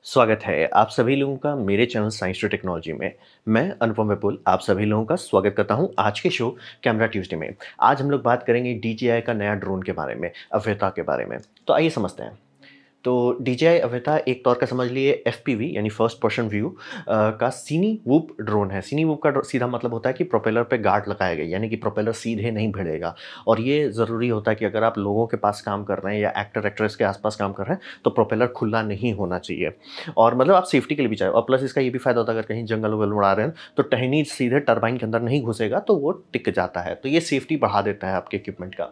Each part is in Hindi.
स्वागत है आप सभी लोगों का मेरे चैनल साइंस टू टेक्नोलॉजी में। मैं अनुपम विपुल आप सभी लोगों का स्वागत करता हूं आज के शो कैमरा ट्यूसडे में। आज हम लोग बात करेंगे DJI का नया ड्रोन के बारे में, अवेता के बारे में। तो आइए समझते हैं। तो DJI अवेता एक तौर का समझ लिए FPV यानी फर्स्ट पर्सन व्यू का सीनी वूप ड्रोन है। सीनी वूप का सीधा मतलब होता है कि प्रोपेलर पे गार्ड लगाया गया, यानी कि प्रोपेलर सीधे नहीं भिड़ेगा। और ये ज़रूरी होता है कि अगर आप लोगों के पास काम कर रहे हैं या एक्टर एक्ट्रेस के आसपास काम कर रहे हैं तो प्रोपेलर खुला नहीं होना चाहिए। और मतलब आप सेफ्टी के लिए भी चाहिए। और प्लस इसका ये भी फ़ायदा होता है अगर कहीं जंगल वगल उड़ा रहे हैं तो टहनी सीधे टरबाइन के अंदर नहीं घुसेगा तो वो टिक जाता है। तो ये सेफ्टी बढ़ा देता है आपके इक्विपमेंट का।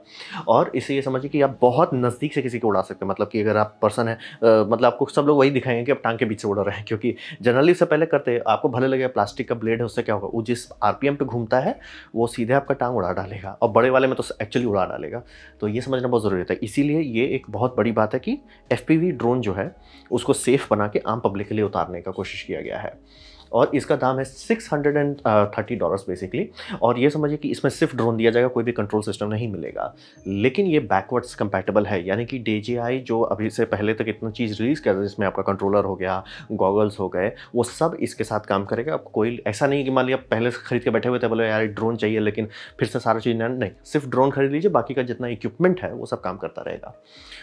और इसे ये समझिए कि आप बहुत नज़दीक से किसी को उड़ा सकते हैं। मतलब कि अगर आप पर्सन है मतलब आपको सब लोग वही दिखाएंगे कि आप टांग के बीच से उड़ रहे हैं, क्योंकि जनरली इससे पहले करते आपको भले लगे प्लास्टिक का ब्लेड है, उससे क्या होगा, वो जिस RPM पे घूमता है वो सीधे आपका टांग उड़ा डालेगा, और बड़े वाले में तो एक्चुअली उड़ा डालेगा। तो ये समझना बहुत ज़रूरी था। इसीलिए ये एक बहुत बड़ी बात है कि FPV ड्रोन जो है उसको सेफ बना के आम पब्लिक के लिए उतारने का कोशिश किया गया है। और इसका दाम है $630 बेसिकली। और ये समझिए कि इसमें सिर्फ ड्रोन दिया जाएगा, कोई भी कंट्रोल सिस्टम नहीं मिलेगा। लेकिन ये बैकवर्ड्स कंपैटिबल है, यानी कि DJI जो अभी से पहले तक इतना चीज़ रिलीज़ कर रहा है जिसमें आपका कंट्रोलर हो गया, गॉगल्स हो गए, वो सब इसके साथ काम करेगा। आपको कोई ऐसा नहीं कि मान लिया पहले से खरीद के बैठे हुए थे, बोले यार ड्रोन चाहिए लेकिन फिर से सारा चीज़ नहीं, सिर्फ ड्रोन खरीद लीजिए, बाकी का जितना इक्विपमेंट है वो सब काम करता रहेगा।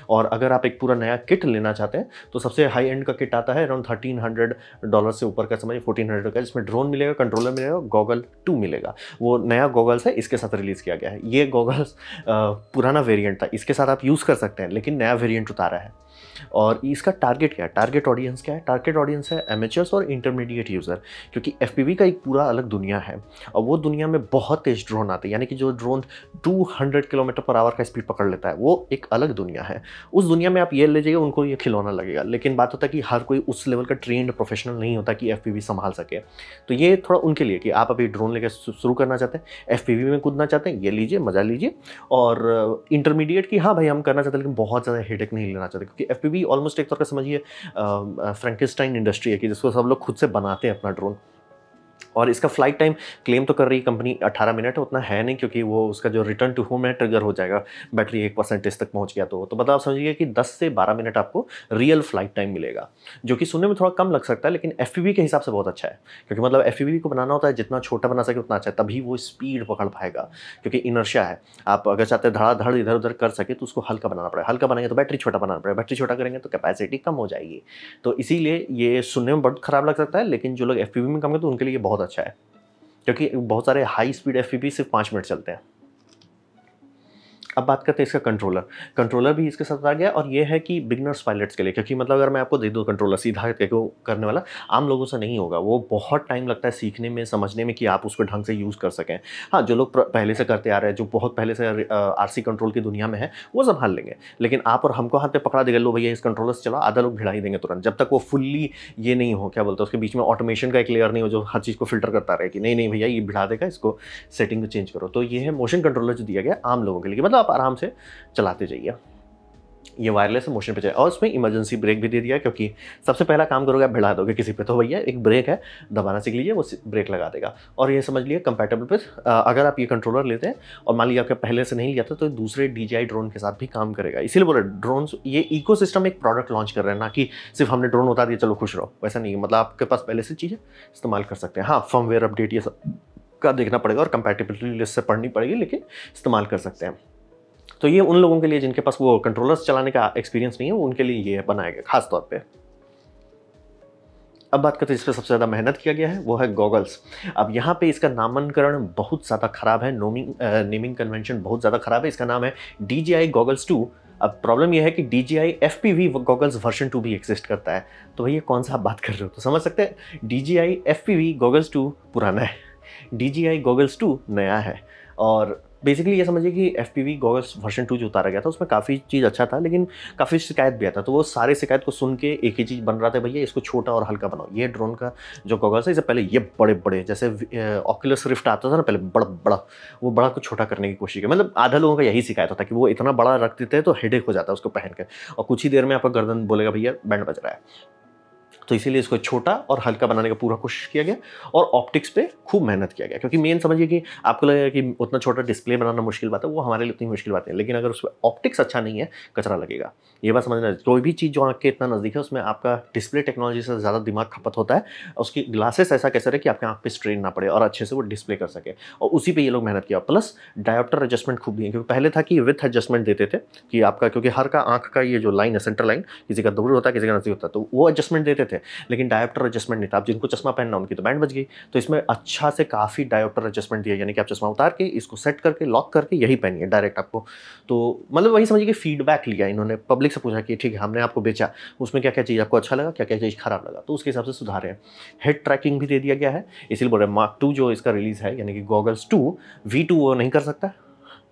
और अगर आप एक पूरा नया किट लेना चाहते हैं तो सबसे हाई एंड का किट आता है अराउंड $1300 से ऊपर का, समझिए $1400 का, जिसमें ड्रोन मिलेगा, कंट्रोलर मिलेगा, गॉगल 2 मिलेगा। वो नया गॉगल्स है, इसके साथ रिलीज़ किया गया है। ये गॉगल्स पुराना वेरिएंट था, इसके साथ आप यूज़ कर सकते हैं, लेकिन नया वेरिएंट उतारा है। और इसका टारगेट क्या है, टारगेट ऑडियंस क्या है? टारगेट ऑडियंस है एमेचर्स और इंटरमीडिएट यूज़र, क्योंकि FPV का एक पूरा अलग दुनिया है। और वो दुनिया में बहुत तेज ड्रोन आते हैं, यानी कि जो ड्रोन 200 किलोमीटर पर आवर का स्पीड पकड़ लेता है, वो एक अलग दुनिया है। उस दुनिया में आप ये ले जाइए, उनको ये खिलौना लगेगा। लेकिन बात होता है कि हर कोई उस लेवल का ट्रेंड प्रोफेशनल नहीं होता कि FPV संभाल सके। तो ये थोड़ा उनके लिए कि आप अभी ड्रोन लेकर शुरू करना चाहते हैं, FPV में कूदना चाहते हैं, ये लीजिए, मजा लीजिए। और इंटरमीडिएट की हाँ भाई हम करना चाहते हैं लेकिन बहुत ज़्यादा हेडेक नहीं लेना चाहते, क्योंकि FPV ऑलमोस्ट एक तौर पर समझिए फ्रैंकेस्टाइन इंडस्ट्री है कि जिसको सब लोग खुद से बनाते हैं अपना ड्रोन। और इसका फ्लाइट टाइम क्लेम तो कर रही है कंपनी 18 मिनट है, उतना है नहीं, क्योंकि वो उसका जो रिटर्न टू होम है ट्रिगर हो जाएगा बैटरी 1% तक पहुंच गया तो मतलब आप समझिए कि 10 से 12 मिनट आपको रियल फ्लाइट टाइम मिलेगा, जो कि सुनने में थोड़ा कम लग सकता है लेकिन FPV के हिसाब से बहुत अच्छा है। क्योंकि मतलब FPV को बनाना होता है जितना छोटा बना सके उतना अच्छा है, तभी वो स्पीड पकड़ पाएगा, क्योंकि इनर्शिया है। आप अगर चाहते हैं धड़ाधड़ इधर उधर कर सके तो उसको हल्का बनाना पड़ेगा, हल्का बनाएंगे तो बैटरी छोटा बनाना पड़ेगा, बैटरी छोटा करेंगे तो कैपेसिटी कम हो जाएगी। तो इसीलिए ये सुनने में बहुत खराब लग सकता है, लेकिन जो लोग FPV में काम करते हैं उनके लिए बहुत अच्छा है, क्योंकि बहुत सारे हाई स्पीड FPV सिर्फ 5 मिनट चलते हैं। अब बात करते हैं इसका कंट्रोलर। कंट्रोलर भी इसके साथ आ गया, और ये है कि बिगिनर्स पायलट्स के लिए, क्योंकि मतलब अगर मैं आपको दे दूँ कंट्रोलर सीधा देखो करने वाला, आम लोगों से नहीं होगा। वो बहुत टाइम लगता है सीखने में, समझने में कि आप उसको ढंग से यूज़ कर सकें। हाँ, जो लोग पहले से करते आ रहे हैं, जो बहुत पहले से RC कंट्रोल की दुनिया में है, वो संभाल लेंगे। लेकिन आप और हमको हाथ पे पकड़ा देगा, लो भैया इस कंट्रोलर से चलाओ, आधा लोग भिड़ा ही देंगे तुरंत, जब तक वो फुल्ली ये नहीं हो, क्या बोलते हैं, उसके बीच में ऑटोमेशन का एक लेयर नहीं हो जो हर चीज़ को फिल्टर करता रहे कि नहीं नहीं भैया ये भिड़ा देगा, इसको सेटिंग चेंज करो। तो ये है मोशन कंट्रोलर जो दिया गया आम लोगों के लिए, मतलब आप आराम से चलाते जाइए। ये वायरलेस मोशन पे चाहिए, और उसमें इमरजेंसी ब्रेक भी दे दिया, क्योंकि सबसे पहला काम करोगे आप भिड़ा दोगे किसी पे, तो भैया एक ब्रेक है, दबाना सीख लीजिए, वो ब्रेक लगा देगा। और ये समझ लिए कंपैटिबल विद, अगर आप ये कंट्रोलर लेते हैं और मान लीजिए आपके पहले से नहीं लिया था, तो दूसरे DJI ड्रोन के साथ भी काम करेगा। इसीलिए बोले ड्रोन, ये इकोसिस्टम एक प्रोडक्ट लॉन्च कर रहे हैं, ना कि सिर्फ हमने ड्रोन उतार दिया चलो खुश रहो, वैसा नहीं है। मतलब आपके पास पहले से चीज़ें इस्तेमाल कर सकते हैं। हाँ, फर्मवेयर अपडेट ये सब का देखना पड़ेगा और कंपैटिबिलिटी लिस्ट से पढ़नी पड़ेगी, लेकिन इस्तेमाल कर सकते हैं। तो ये उन लोगों के लिए जिनके पास वो कंट्रोलर्स चलाने का एक्सपीरियंस नहीं है, उनके लिए ये बनाया गया खास तौर पे। अब बात करते हैं जिस पे सबसे ज़्यादा मेहनत किया गया है, वो है गॉगल्स। अब यहाँ पे इसका नामकरण बहुत ज़्यादा खराब है, नेमिंग कन्वेंशन बहुत ज़्यादा खराब है। इसका नाम है DJI गॉगल्स 2। अब प्रॉब्लम यह है कि DJI FPV गॉगल्स वर्जन 2 भी एग्जिस्ट करता है। तो भैया कौन सा आप बात कर रहे हो, तो समझ सकते हैं DJI FPV गॉगल्स 2 पुराना है, DJI गॉगल्स 2 नया है। और बेसिकली ये समझिए कि FPV गॉगल्स वर्जन 2 जो उतारा गया था उसमें काफ़ी चीज़ अच्छा था, लेकिन काफ़ी शिकायत भी आता। तो वो सारे शिकायत को सुन के एक ही चीज़ बन रहा था, भैया इसको छोटा और हल्का बनाओ। ये ड्रोन का जो गॉगल्स है, इससे पहले ये बड़े बड़े जैसे ऑक्यूलस रिफ्ट आता था ना पहले, बड़ा बड़ा, वो बड़ा को छोटा करने की कोशिश की। मतलब आधा लोगों का यही शिकायत होता है कि वो इतना बड़ा रख देते हैं तो हेडेक हो जाता है उसको पहन के, और कुछ ही देर में आपका गर्दन बोलेगा भैया बैंड बज रहा है। तो इसीलिए इसको छोटा और हल्का बनाने का पूरा कोशिश किया गया और ऑप्टिक्स पे खूब मेहनत किया गया, क्योंकि मेन समझिए कि आपको लगेगा कि उतना छोटा डिस्प्ले बनाना मुश्किल बात है, वो हमारे लिए उतनी मुश्किल बात है, लेकिन अगर उसमें ऑप्टिक्स अच्छा नहीं है, कचरा लगेगा। ये बात समझना, कोई भी चीज़ जो आँख के इतना नज़दीक है उसमें आपका डिस्प्ले टेक्नोलॉजी से ज़्यादा दिमाग खपत होता है, उसकी ग्लासेस ऐसा कैसे रहे कि आपके आँख पे स्ट्रेन ना पड़े और अच्छे से वो डिस्प्ले कर सके, और उसी पे ये लोग मेहनत किया। प्लस डायोप्टर एडजस्टमेंट खूब दिए, क्योंकि पहले था कि विथ एडजस्टमेंट देते थे कि आपका, क्योंकि हर का आँख का ये जो लाइन है, सेंटर लाइन, किसी का दूर होता है, किसी का नज़दीक होता है, तो वो एडजस्टमेंट देते थे, लेकिन डायोप्टर एडजस्टमेंट नहीं था। अब जिनको चश्मा पहनना उनकी तो बैंड बज गई, तो इसमें अच्छा से काफ़ी डायोप्टर एडजस्टमेंट दिया, यानी कि आप चश्मा उतार के इसको सेट करके लॉक करके यही पहनिए डायरेक्ट आपको। तो मतलब वही समझिए कि फीडबैक लिया इन्होंने, पब्लिक से पूछा कि ठीक है हमने आपको बेचा, उसमें क्या क्या चीज़ आपको अच्छा लगा, क्या क्या चीज़ खराब लगा, तो उसके हिसाब से सुधारे हैं। हेड ट्रैकिंग भी दे दिया गया है, इसीलिए बोल रहे हैं मार्क 2 जो इसका रिलीज़ है, यानी कि गॉगल्स 2 V2 वो नहीं कर सकता,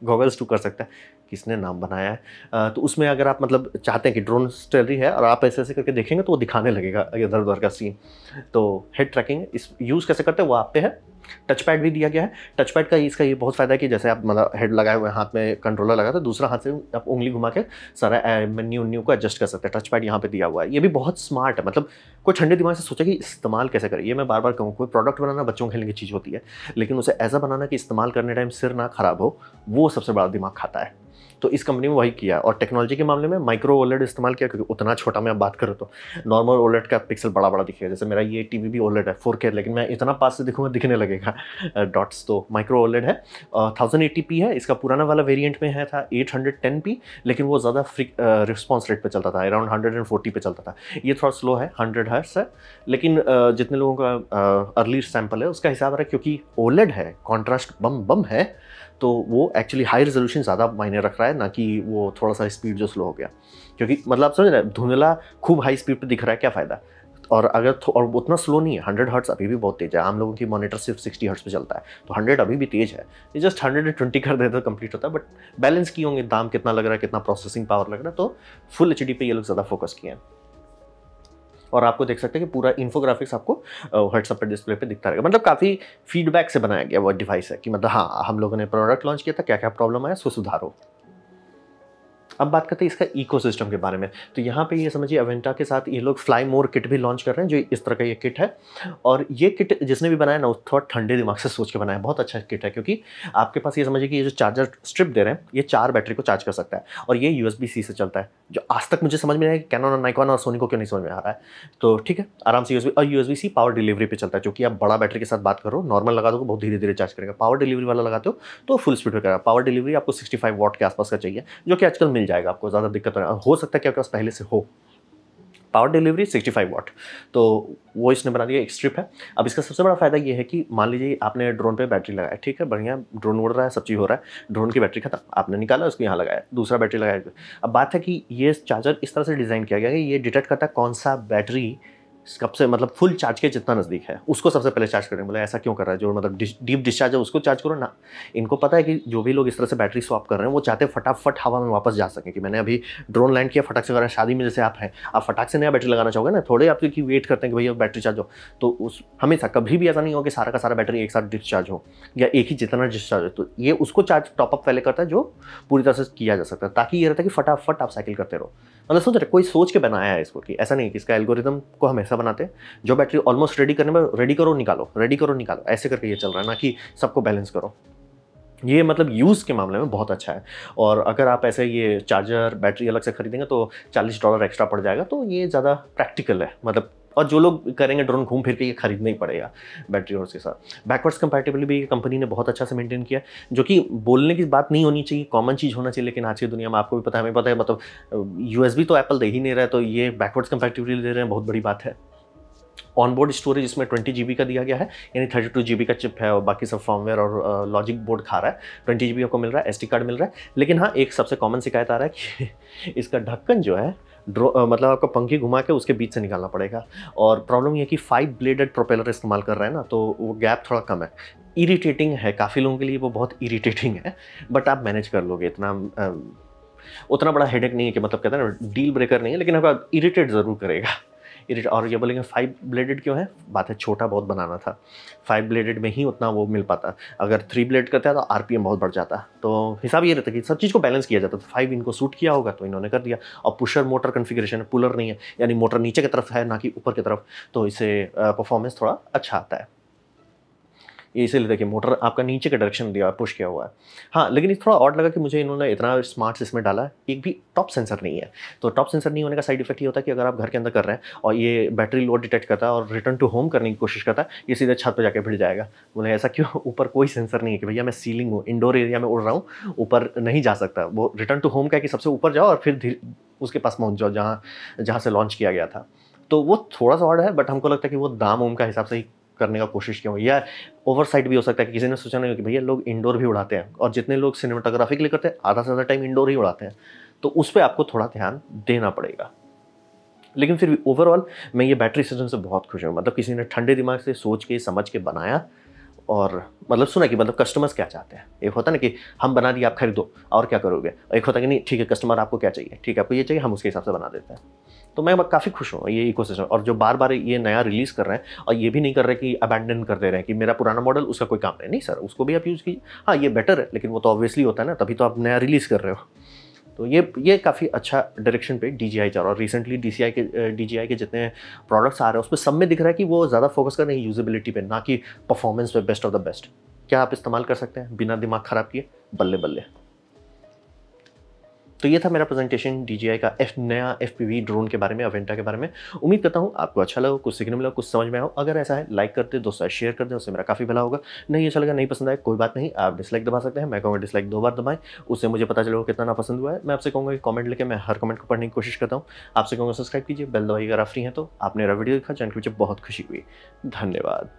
गॉगल्स 2 कर सकता है। किसने नाम बनाया है? तो उसमें अगर आप मतलब चाहते हैं कि ड्रोन स्टैलरी है और आप ऐसे ऐसे करके देखेंगे तो वो दिखाने लगेगा इधर उधर का सीन। तो हेड ट्रैकिंग इस यूज़ कैसे करते हैं वो आप पे है। टच पैड भी दिया गया है। टच पैड का इसका ये बहुत फ़ायदा है कि जैसे आप मतलब हेड लगाए हुए हाथ में कंट्रोलर लगा तो दूसरा हाथ से आप उंगली घुमा के सारा मेन्यू को एडजस्ट कर सकते हैं। टच पैड यहाँ पे दिया हुआ है, ये भी बहुत स्मार्ट है। मतलब कोई ठंडे दिमाग से सोचा कि इस्तेमाल कैसे करें। ये मैं बार बार कहूँ, कोई प्रोडक्ट बनाना बच्चों खेलने की चीज़ होती है, लेकिन उसे ऐसा बनाना कि इस्तेमाल करने टाइम सिर ना खराब हो, वो सबसे बड़ा दिमाग खाता है। तो इस कंपनी में वही किया। और टेक्नोलॉजी के मामले में माइक्रो ओलेड इस्तेमाल किया, क्योंकि उतना छोटा मैं बात करूँ तो नॉर्मल ओलेड का पिक्सल बड़ा बड़ा दिखेगा। जैसे मेरा ये टीवी भी ओलेड है 4K, लेकिन मैं इतना पास से दिखूंगा दिखने लगेगा डॉट्स। तो माइक्रो ओलेड है, 1080p है। इसका पुराना वाला वेरिएंट में है था 810p, लेकिन वो ज़्यादा रिस्पॉन्स रेट पे चलता था, अराउंड 140 पे चलता था। ये थोड़ा स्लो है, 100 हर्ट्ज है, लेकिन जितने लोगों का अर्ली सैंपल है उसका हिसाब आ रहा है, क्योंकि ओलेड है, कॉन्ट्रास्ट बम बम है, तो वो एक्चुअली हाई रेजोल्यूशन ज़्यादा मायने रख रहा है, ना कि वो थोड़ा सा स्पीड जो स्लो हो गया। क्योंकि मतलब आप समझ रहे हैं, धुंधला खूब हाई स्पीड पे दिख रहा है, क्या फ़ायदा। और अगर और उतना स्लो नहीं है, 100 हर्ट्ज अभी भी बहुत तेज़ है। आम लोगों की मॉनिटर सिर्फ 60 हर्ट्ज पे चलता है, तो 100 अभी भी तेज़ है। ये जस्ट 120 कर देते तो कंप्लीट होता है, बट बैलेंस किए होंगे, दाम कितना लग रहा है, कितना प्रोसेसिंग पावर लग रहा है, तो फुल HD पे ये लोग ज़्यादा फोकस किए हैं। और आपको देख सकते हैं कि पूरा इन्फोग्राफिक्स आपको व्हाट्सएप पे डिस्प्ले पे दिखता रहेगा। मतलब काफ़ी फीडबैक से बनाया गया वो डिवाइस है, कि मतलब हाँ, हम लोगों ने प्रोडक्ट लॉन्च किया था, क्या क्या प्रॉब्लम आया, उसको सुधारो। अब बात करते हैं इसका इकोसिस्टम के बारे में। तो यहाँ पे ये समझिए, अवेंटा के साथ ये लोग फ्लाई मोर किट भी लॉन्च कर रहे हैं, जो इस तरह का ये किट है। और ये किट जिसने भी बनाया ना, वो थोड़ा ठंडे दिमाग से सोच के बनाया। बहुत अच्छा किट है, क्योंकि आपके पास ये समझिए कि ये जो चार्जर स्ट्रिप दे रहे हैं, ये 4 बैटरी को चार्ज कर सकता है, और ये USB-C से चलता है, जो आज तक मुझे समझ में नहीं आया कि कैनन और नाइकॉन और सोनी को क्यों नहीं समझ में आ रहा है। तो ठीक है, आराम से USB-C पावर डिलीवरी पे चलता है, जो कि आप बड़ा बैटरी के साथ बात करो, नॉर्मल लगा दो बहुत धीरे धीरे चार्ज करेगा। पावर डिलीवरी वाला लगाते हो तो फुल स्पीड पे करेगा। पावर डिलीवरी आपको 65 वॉट के आसपास का चाहिए, जो कि आजकल मिल जाएगा आपको, ज़्यादा दिक्कत हो सकता है कि आपके पास पहले से हो। पावर डिलीवरी 65 वॉट, तो वो इसने बना दिया, एक स्ट्रिप है। अब इसका सबसे बड़ा फायदा ये है कि मान लीजिए आपने ड्रोन पे बैटरी लगाया, ठीक है, बढ़िया, ड्रोन उड़ रहा है, सब चीज़ हो रहा है, ड्रोन की बैटरी खत्म, आपने निकाला, उसको यहाँ लगाया, दूसरा बैटरी लगाया। अब बात है कि ये चार्जर इस तरह से डिज़ाइन किया गया है कि ये डिटेक्ट करता है कौन सा बैटरी सबसे मतलब फुल चार्ज के जितना नज़दीक है, उसको सबसे पहले चार्ज करें। बोले ऐसा क्यों कर रहा है, जो मतलब डीप डिस्चार्ज है उसको चार्ज करो ना। इनको पता है कि जो भी लोग इस तरह से बैटरी स्वैप कर रहे हैं, वो चाहते हैं फटाफट हवा में वापस जा सकें, कि मैंने अभी ड्रोन लैंड किया, फटाक से कर, शादी में जैसे आप हैं, आप फटाक से नया बैटरी लगाना चाहोगे ना, थोड़े आप की वेट करते हैं कि भैया बैटरी चार्ज हो, तो उस हमेशा कभी भी ऐसा नहीं हो कि सारा का सारा बैटरी एक साथ डिस्चार्ज हो, या एक ही जितना डिस्चार्ज हो। तो ये उसको चार्ज टॉपअप पहले करता है, जो पूरी तरह से किया जा सकता है, ताकि ये रहता है कि फटाफट आप साइकिल करते रहो। मतलब सोच रहे कोई सोच के बनाया है इसको, कि ऐसा नहीं कि इसका एल्गोरिदम को हम ऐसा बनाते हैं, जो बैटरी ऑलमोस्ट रेडी करने में रेडी करो निकालो, रेडी करो निकालो, ऐसे करके ये चल रहा है, ना कि सबको बैलेंस करो। ये मतलब यूज़ के मामले में बहुत अच्छा है। और अगर आप ऐसे ये चार्जर बैटरी अलग से खरीदेंगे तो $40 एक्स्ट्रा पड़ जाएगा, तो ये ज़्यादा प्रैक्टिकल है मतलब। और जो लोग करेंगे ड्रोन घूम फिर के, ये खरीदना ही पड़ेगा बैटरी और उसके साथ। बैकवर्ड्स कंपैटिबिलिटी भी कंपनी ने बहुत अच्छा से मेंटेन किया, जो कि बोलने की बात नहीं होनी चाहिए, कॉमन चीज़ होना चाहिए, लेकिन आज की दुनिया में आपको भी पता है, हमें पता है, मतलब USB तो एप्पल दे ही नहीं रहा है, तो ये बैकवर्ड्स कंपैटिबिलिटी दे रहे हैं, बहुत बड़ी बात है। ऑनबोर्ड स्टोरेज इसमें 20 GB का दिया गया है, यानी 32 GB का चिप है, और बाकी सब फॉर्मवेयर और लॉजिक बोर्ड खा रहा है। 20 GB आपको मिल रहा है, SD कार्ड मिल रहा है। लेकिन हाँ, एक सबसे कॉमन शिकायत आ रहा है कि इसका ढक्कन जो है मतलब आपको पंखी घुमा के उसके बीच से निकालना पड़ेगा। और प्रॉब्लम ये है कि 5 ब्लेडेड प्रोपेलर इस्तेमाल कर रहे हैं ना, तो वो गैप थोड़ा कम है। इरिटेटिंग है, काफ़ी लोगों के लिए वो बहुत इरिटेटिंग है, बट आप मैनेज कर लोगे, इतना उतना बड़ा हेडेक नहीं है कि मतलब कहते हैं ना, डील ब्रेकर नहीं है, लेकिन आपका इरिटेट ज़रूर करेगा। और ये बोलेंगे 5 ब्लेडेड क्यों है? बात है छोटा बहुत बनाना था, 5 ब्लेडेड में ही उतना वो मिल पाता, अगर 3 ब्लेड करता है तो आरपीएम बहुत बढ़ जाता। तो हिसाब ये रहता कि सब चीज़ को बैलेंस किया जाता, तो 5 इनको सूट किया होगा तो इन्होंने कर दिया। और पुशर मोटर कॉन्फ़िगरेशन है, पुलर नहीं है, यानी मोटर नीचे की तरफ है ना कि ऊपर की तरफ, तो इससे परफॉर्मेंस थोड़ा अच्छा आता है। ये इसीलिए देखिए मोटर आपका नीचे का डायरेक्शन दिया पुश किया हुआ है। हाँ, लेकिन ये थोड़ा ऑड लगा कि मुझे इन्होंने इतना स्मार्ट्स इसमें डाला है, एक भी टॉप सेंसर नहीं है। तो टॉप सेंसर नहीं होने का साइड इफेक्ट ये होता है कि अगर आप घर के अंदर कर रहे हैं और ये बैटरी लोड डिटेक्ट करता है और रिटर्न टू होम करने की कोशिश करता है, ये सीधे छत पे जाके भिड़ जाएगा। बोले ऐसा क्यों? ऊपर कोई सेंसर नहीं है कि भैया मैं सीलिंग हूँ, इंडोर एरिया में उड़ रहा हूँ, ऊपर नहीं जा सकता। वो रिटर्न टू होम का है कि सबसे ऊपर जाओ और फिर उसके पास पहुँच जाओ जहाँ से लॉन्च किया गया था। तो वो थोड़ा-सा ऑड है, बट हमको लगता है कि वो दाम-वाम का हिसाब से ही करने का कोशिश किया हो, या ओवरसाइट भी हो सकता है कि किसी ने सोचा नहीं हो कि भैया लोग इंडोर भी उड़ाते हैं, और जितने लोग सिनेमाटोग्राफी के लिए करते हैं आधा से ज़्यादा टाइम इंडोर ही उड़ाते हैं, तो उस पे आपको थोड़ा ध्यान देना पड़ेगा। लेकिन फिर भी ओवरऑल मैं ये बैटरी सिस्टम से बहुत खुश हूँ। मतलब किसी ने ठंडे दिमाग से सोच के समझ के बनाया, और मतलब सुना कि मतलब कस्टमर्स क्या चाहते हैं। एक होता है ना कि हम बना दिए, आप खरीदो और क्या करोगे, एक होता है कि नहीं ठीक है कस्टमर आपको क्या चाहिए, ठीक है आपको ये चाहिए, हम उसके हिसाब से बना देते हैं। तो मैं काफ़ी खुश हूँ ये इकोसिस्टम, और जो बार बार ये नया रिलीज़ कर रहे हैं और ये भी नहीं कर रहे कि अबैंडन कर दे रहे हैं कि मेरा पुराना मॉडल उसका कोई काम नहीं सर, उसको भी आप यूज़ कीजिए। हाँ ये बेटर है, लेकिन वो तो ऑब्वियसली होता है ना, तभी तो आप नया रिलीज़ कर रहे हो। तो ये काफ़ी अच्छा डायरेक्शन पे DJI जा रहा है। और रिसेंटली DJI के जितने प्रोडक्ट्स आ रहे हैं उसमें सब में दिख रहा है कि वो ज़्यादा फोकस कर रहे हैं यूजेबिलिटी पे, ना कि परफॉर्मेंस पे बेस्ट ऑफ द बेस्ट। क्या आप इस्तेमाल कर सकते हैं बिना दिमाग खराब किए? बल्ले बल्ले। तो ये था मेरा प्रेजेंटेशन DJI का नया FPV ड्रोन के बारे में, अवेंटा के बारे में। उम्मीद करता हूँ आपको अच्छा लगा, कुछ सीखने मिला, कुछ समझ में आया। अगर ऐसा है लाइक कर दे, दोस्तों शेयर कर दें, उससे मेरा काफ़ी भला होगा। नहीं अच्छा लगा, नहीं पसंद आया, कोई बात नहीं, आप डिसलाइक दबा सकते हैं। मैं कहूँगा डिसलाइक 2 बार दबाएं, उससे मुझे पता चलेगा कितना ना पसंद हुआ है। मैं आपसे कहूँगा कि कमेंट लेके मैं हर कमेंट को पढ़ने की कोशिश करता हूँ। आपसे कहूँगा सब्सक्राइब कीजिए, बेल दबाइए अगर आप फ्री हैं तो। आपने मेरा वीडियो देखा, जान के मुझे बहुत खुशी हुई। धन्यवाद।